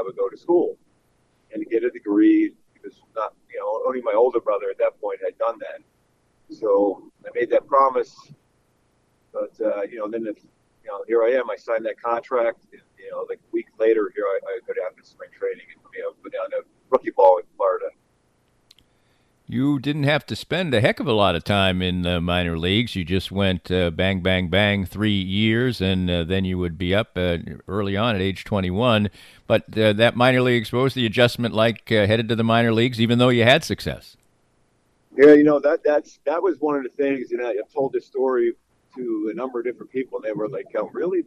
would go to school and to get a degree because not, only my older brother at that point had done that. So I made that promise, but then here I am. I signed that contract. And, like a week later, here I go down to spring training and go down to rookie ball in Florida. You didn't have to spend a heck of a lot of time in the minor leagues. You just went bang, bang, bang, 3 years, and then you would be up early on at age 21. But that minor leagues, what was the adjustment like headed to the minor leagues, even though you had success? Yeah, that was one of the things, and I've told this story to a number of different people, and they were like, "Oh, really?"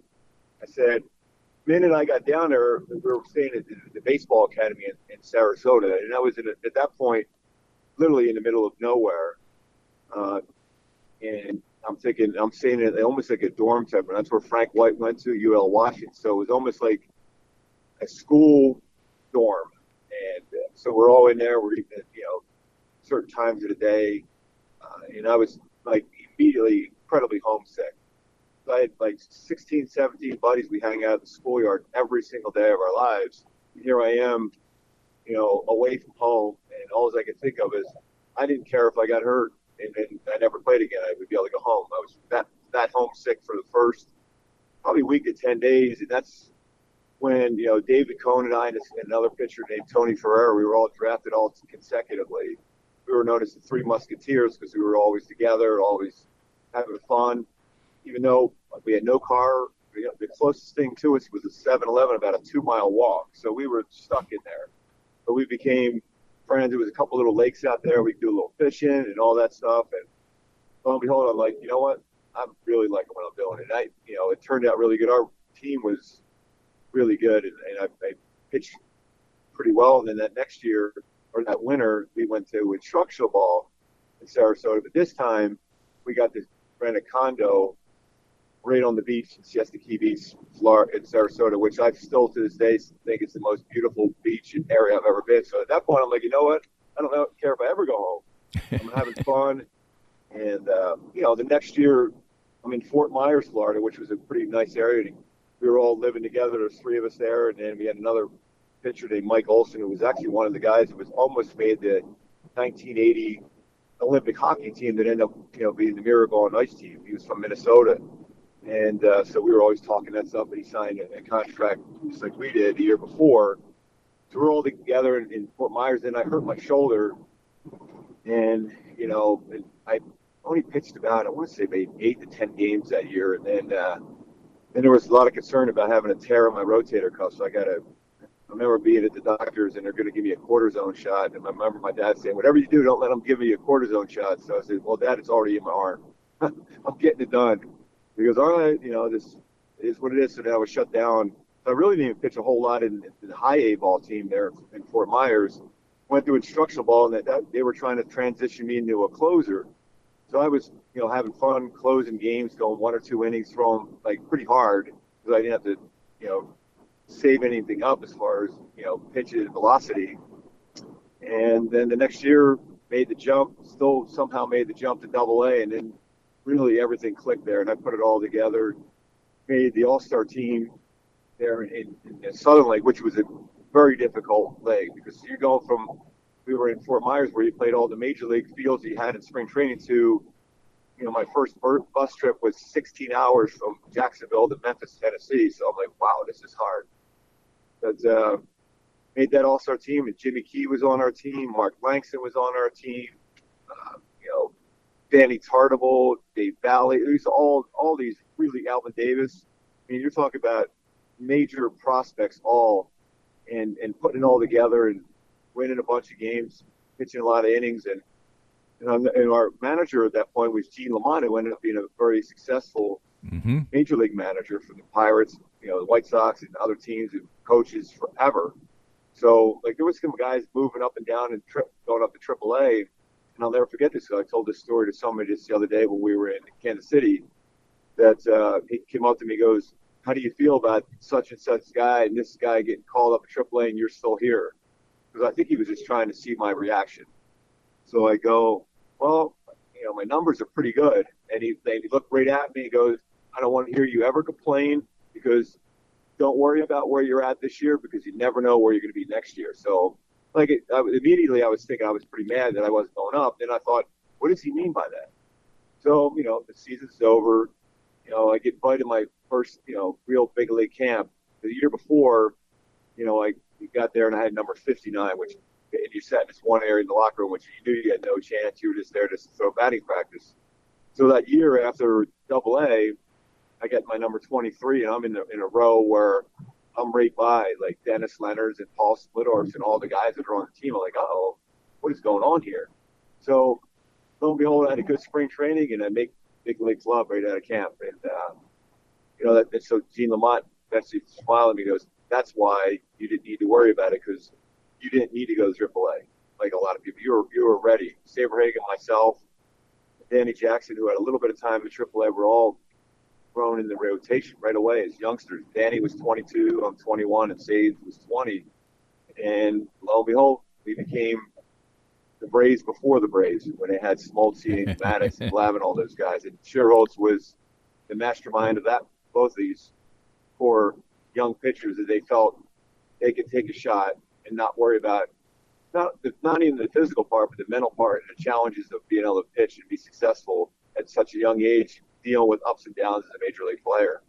I said, the minute I got down there, we were staying at the baseball academy in Sarasota, and I was at that point literally in the middle of nowhere. And I'm staying at almost like a dorm type, and that's where Frank White went to, UL Washington. So it was almost like a school dorm. And so we're all in there. We're eating at, certain times of the day. And I was like immediately incredibly homesick. So I had like 16, 17 buddies. We hang out at the schoolyard every single day of our lives. And here I am, away from home, and all I could think of is I didn't care if I got hurt and I never played again. I would be able to go home. I was that homesick for the first probably week to 10 days, and that's when David Cohn and I and another pitcher named Tony Ferrer, we were all drafted all consecutively. We were known as the Three Musketeers because we were always together, always having fun. Even though we had no car, the closest thing to us was a 7-Eleven, about a 2-mile walk. So we were stuck in there. But we became friends. There was a couple little lakes out there. We could do a little fishing and all that stuff. And lo and behold, I'm like, you know what? I'm really liking what I'm doing. And it turned out really good. Our team was really good, and I pitched pretty well. And then that next year, or that winter, we went to instructional ball in Sarasota. But this time, we got to rent a condo right on the beach in Siesta Key Beach, Florida, in Sarasota, which I still to this day think is the most beautiful beach and area I've ever been. So at that point, I'm like, you know what? I don't care if I ever go home. I'm having fun. And, the next year, I'm in Fort Myers, Florida, which was a pretty nice area. And we were all living together. There's 3 of us there. And then we had another pitcher named Mike Olson, who was actually one of the guys who was almost made the 1980 Olympic hockey team that ended up, being the Miracle on Ice team. He was from Minnesota. And so we were always talking that stuff, but he signed a contract just like we did the year before. So we're all together in Fort Myers, and I hurt my shoulder. And, I only pitched about, I want to say, maybe 8 to 10 games that year. And then there was a lot of concern about having a tear in my rotator cuff. So I remember being at the doctors, and they're going to give me a cortisone shot. And I remember my dad saying, whatever you do, don't let them give me a cortisone shot. So I said, well, Dad, it's already in my arm. I'm getting it done. He goes, all right, this is what it is. So now I was shut down. So I really didn't even pitch a whole lot in the high A ball team there in Fort Myers. Went through instructional ball, and that they were trying to transition me into a closer. So I was, having fun closing games, going 1 or 2 innings, throwing like pretty hard because I didn't have to, save anything up as far as, pitches and velocity. And then the next year made the jump, still somehow made the jump to Double-A, and then really everything clicked there, and I put it all together, made the all-star team there in Southern League, which was a very difficult league because you're going from, we were in Fort Myers where you played all the major league fields you had in spring training to, my first bus trip was 16 hours from Jacksonville to Memphis, Tennessee. So I'm like, wow, this is hard. But made that all-star team, and Jimmy Key was on our team, Mark Langston was on our team, Danny Tartable, Dave Valley, all these really, Alvin Davis. I mean, you're talking about major prospects all, and putting it all together and winning a bunch of games, pitching a lot of innings. And our manager at that point was Gene Lamont, who ended up being a very successful major league manager for the Pirates, the White Sox and other teams and coaches forever. So, there was some guys moving up and down and going up to Triple-A. And I'll never forget this. I told this story to somebody just the other day when we were in Kansas City, that he came up to me and goes, how do you feel about such and such guy and this guy getting called up at AAA and you're still here? Because I think he was just trying to see my reaction. So I go, well, my numbers are pretty good. And he looked right at me and goes, I don't want to hear you ever complain because don't worry about where you're at this year because you never know where you're going to be next year. So, immediately I was thinking I was pretty mad that I wasn't going up. Then I thought, what does he mean by that? So, the season's over. I get invited to my first, real big league camp. The year before, I got there and I had number 59, which and you sat in this one area in the locker room, which you knew you had no chance. You were just there to throw batting practice. So that year after Double A, I get my number 23, and I'm in a row where I'm right by like Dennis Leonard's and Paul Splittorf's and all the guys that are on the team. I'm like, oh, what is going on here? So lo and behold, I had a good spring training, and I make big league club right out of camp. And so Gene Lamont eventually smiled at me and goes, that's why you didn't need to worry about it, because you didn't need to go to AAA like a lot of people. You were ready. Saberhagen, myself, Danny Jackson, who had a little bit of time in AAA, were all thrown in the rotation right away as youngsters. Danny was 22, I'm 21, and Sage was 20. And lo and behold, we became the Braves before the Braves when they had Smoltz and Maddox and Glavine, all those guys. And Sherholtz was the mastermind of that. Both of these poor young pitchers that they felt they could take a shot and not worry about not even the physical part, but the mental part and the challenges of being able to pitch and be successful at such a young age, dealing with ups and downs as a major league player.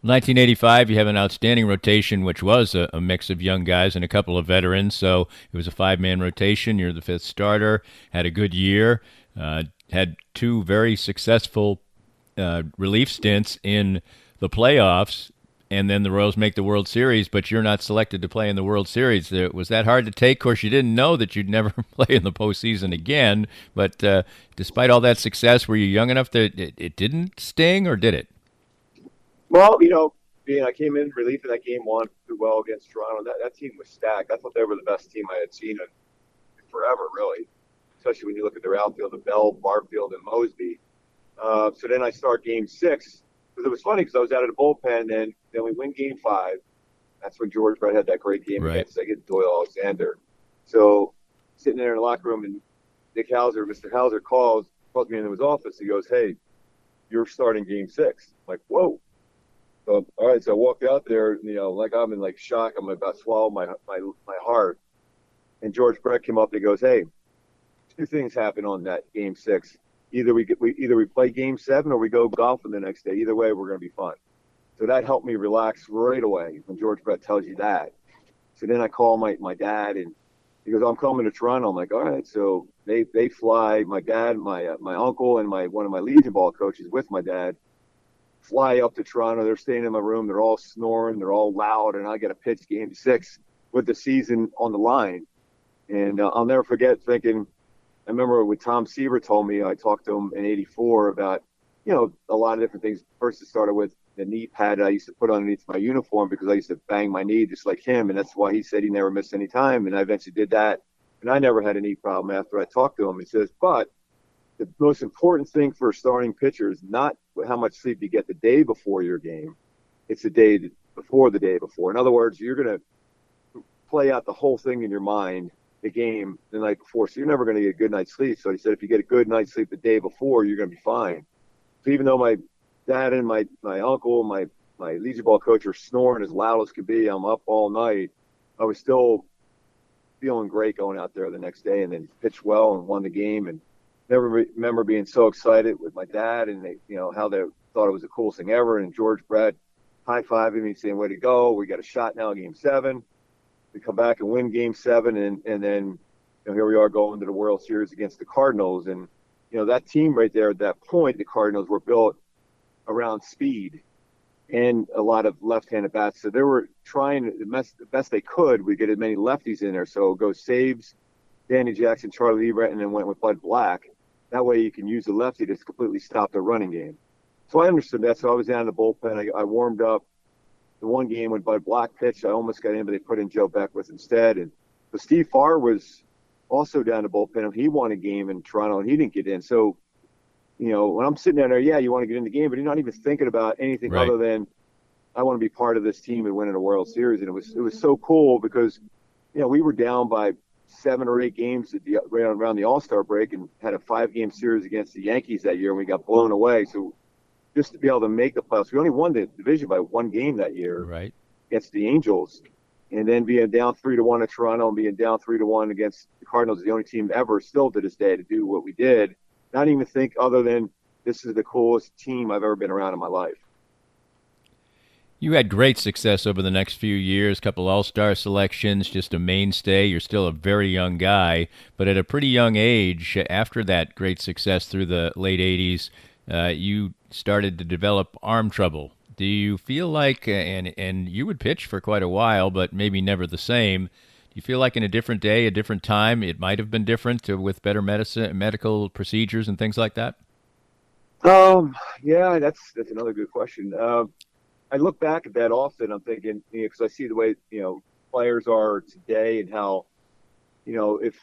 1985, you have an outstanding rotation, which was a mix of young guys and a couple of veterans. So it was a five-man rotation. You're the fifth starter. Had a good year. Had two very successful relief stints in the playoffs. And then the Royals make the World Series, but you're not selected to play in the World Series. Was that hard to take? Of course, you didn't know that you'd never play in the postseason again. But despite all that success, were you young enough that it didn't sting, or did it? Well, I came in relief in that game one too well against Toronto. That team was stacked. I thought they were the best team I had seen in forever, really, especially when you look at their outfield of Bell, Barfield, and Mosby. So then I start game 6. Because it was funny because I was out of the bullpen, and then we win game 5. That's when George Brett had that great game against Doyle Alexander. So sitting there in the locker room, and Mr. Hauser calls me into his office. He goes, hey, you're starting game 6. I'm like, whoa. So, all right, so I walked out there, like I'm in like shock. I'm about to swallow my heart. And George Brett came up and he goes, hey, 2 things happen on that game 6. Either we play game 7 or we go golfing the next day. Either way, we're going to be fun. So that helped me relax right away when George Brett tells you that. So then I call my dad, and he goes, I'm coming to Toronto. I'm like, all right. So they fly, my dad, my uncle, and one of my Legion ball coaches with my dad fly up to Toronto. They're staying in my room. They're all snoring. They're all loud. And I got to pitch game 6 with the season on the line. And I'll never forget thinking, I remember when Tom Seaver told me, I talked to him in '84 about, a lot of different things. First, it started with the knee pad I used to put underneath my uniform because I used to bang my knee just like him. And that's why he said he never missed any time. And I eventually did that. And I never had a knee problem after I talked to him. He says, but the most important thing for a starting pitcher is not how much sleep you get the day before your game. It's the day before the day before. In other words, you're going to play out the whole thing in your mind, the game the night before. So you're never going to get a good night's sleep. So he said, if you get a good night's sleep the day before, you're going to be fine. So even though my dad and my uncle, my Legion ball coach are snoring as loud as could be, I'm up all night, I was still feeling great going out there the next day, and then pitched well and won the game. And never remember being so excited with my dad, and they, how they thought it was the coolest thing ever. And George Brett high-fiving me saying, way to go. We got a shot now, game 7. We come back and win game 7, and then here we are going to the World Series against the Cardinals. And that team right there at that point, the Cardinals were built around speed and a lot of left-handed bats. So they were trying the best they could. We get as many lefties in there. So go Saves, Danny Jackson, Charlie Everett, and then went with Bud Black. That way you can use the lefty to completely stop the running game. So I understood that. So I was down in the bullpen. I warmed up. The one game when Bud Black pitched, I almost got in, but they put in Joe Beckwith instead. And but Steve Farr was also down the bullpen, and he won a game in Toronto, and he didn't get in. So, when I'm sitting down there, yeah, you want to get in the game, but you're not even thinking about anything other than I want to be part of this team and winning a World Series. And it was so cool because, we were down by 7 or 8 games around the All-Star break and had a 5-game series against the Yankees that year, and we got blown away. So just to be able to make the playoffs. We only won the division by one game that year Right. against the Angels. And then being down 3-1 at Toronto and being down 3-1 against the Cardinals is the only team ever still to this day to do what we did. Not even think other than this is the coolest team I've ever been around in my life. You had great success over the next few years, couple All-Star selections, just a mainstay. You're still a very young guy, but at a pretty young age, after that great success through the late 80s, you started to develop arm trouble. Do you feel like, and you would pitch for quite a while, but maybe never the same, do you feel like in a different day, a different time, it might have been different with better medical procedures and things like that? Yeah, that's another good question. I look back at that often. I'm thinking, because I see the way players are today and how, if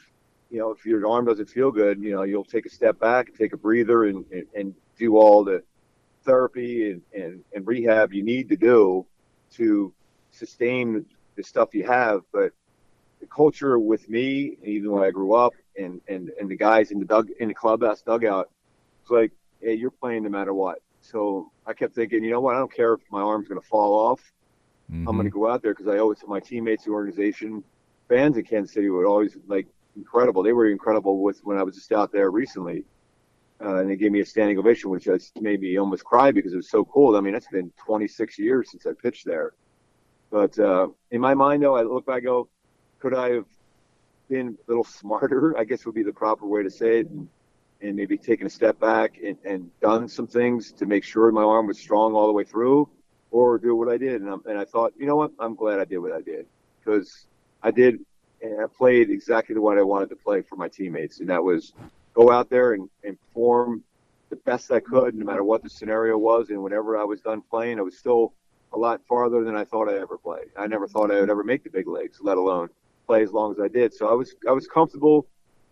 your arm doesn't feel good, you'll take a step back, take a breather, and do all the therapy and rehab you need to do to sustain the stuff you have. But the culture with me, even when I grew up, and the guys in the clubhouse dugout, it's like, hey, you're playing no matter what. So I kept thinking, you know what? I don't care if my arm's going to fall off. Mm-hmm. I'm going to go out there because I owe it to my teammates, the organization, fans in Kansas City were always incredible. They were incredible when I was just out there recently. And they gave me a standing ovation, which made me almost cry because it was so cool. I mean, that's been 26 years since I pitched there. But in my mind, though, I look back, I go, could I have been a little smarter, I guess would be the proper way to say it, and maybe taken a step back and done some things to make sure my arm was strong all the way through, or do what I did. And I thought, you know what? I'm glad I did what I did, because I did, and I played exactly the way I wanted to play for my teammates. And that was go out there and perform the best I could, no matter what the scenario was. And whenever I was done playing, I was still a lot farther than I thought I'd ever play. I never thought I would ever make the big leagues, let alone play as long as I did. So I was comfortable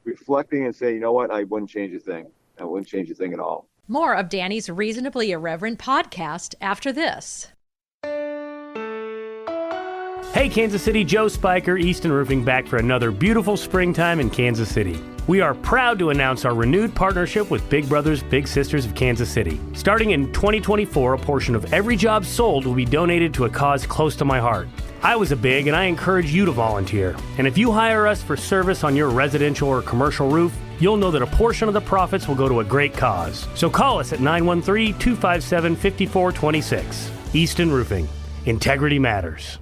reflecting and saying, you know what, I wouldn't change a thing. I wouldn't change a thing at all. More of Danny's Reasonably Irreverent podcast after this. Hey Kansas City, Joe Spiker, Easton Roofing, back for another beautiful springtime in Kansas City. We are proud to announce our renewed partnership with Big Brothers Big Sisters of Kansas City. Starting in 2024, a portion of every job sold will be donated to a cause close to my heart. I was a big, and I encourage you to volunteer. And if you hire us for service on your residential or commercial roof, you'll know that a portion of the profits will go to a great cause. So call us at 913-257-5426. Easton Roofing. Integrity matters.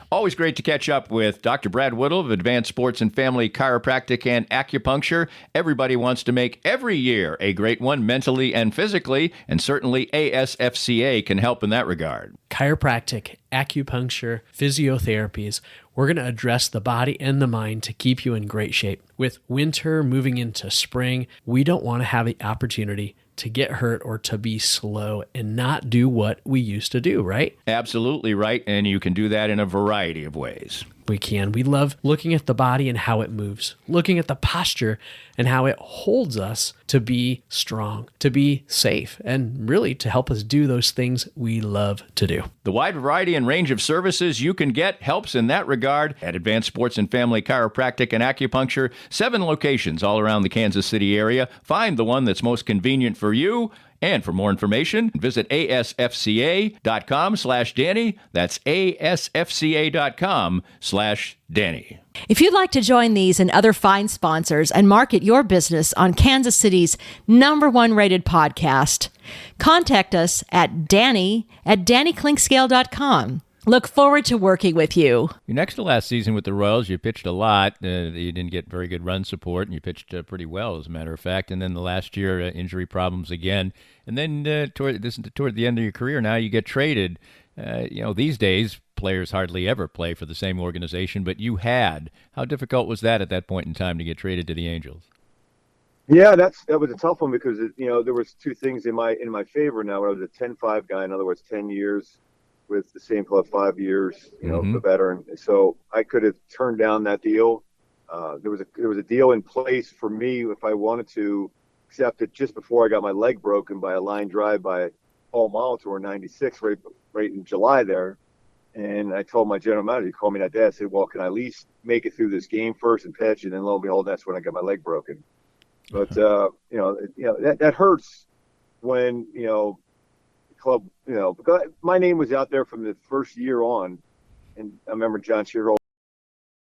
Always great to catch up with Dr. Brad Whittle of Advanced Sports and Family Chiropractic and Acupuncture. Everybody wants to make every year a great one, mentally and physically, and certainly ASFCA can help in that regard. Chiropractic, acupuncture, physiotherapies. We're going to address the body and the mind to keep you in great shape. With winter moving into spring, we don't want to have the opportunity to get hurt or to be slow and not do what we used to do, right? Absolutely right, and you can do that in a variety of ways. We can. We love looking at the body and how it moves, looking at the posture and how it holds us to be strong, to be safe, and really to help us do those things we love to do. The wide variety and range of services you can get helps in that regard at Advanced Sports and Family Chiropractic and Acupuncture. 7 locations all around the Kansas City area. Find the one that's most convenient for you. And for more information, visit asfca.com/Danny. That's asfca.com/Danny. If you'd like to join these and other fine sponsors and market your business on Kansas City's #1 rated podcast, contact us at Danny@DannyKlinkscale.com. Look forward to working with you. Your next to last season with the Royals, you pitched a lot. You didn't get very good run support, and you pitched pretty well, as a matter of fact. And then the last year, injury problems again. And then toward the end of your career, now you get traded. These days, players hardly ever play for the same organization, but you had. How difficult was that at that point in time to get traded to the Angels? Yeah, that was a tough one because there was 2 things in my favor. Now, I was a 10-5 guy, in other words, 10 years. With the same club, 5 years, the veteran. So I could have turned down that deal. There was a deal in place for me if I wanted to accept it just before I got my leg broken by a line drive by Paul Molitor in '96, right in July there. And I told my general manager, he called me that day. I said, well, can I at least make it through this game first and pitch? And then lo and behold, that's when I got my leg broken. But that hurts when club, because my name was out there from the first year on. And I remember John Shearhold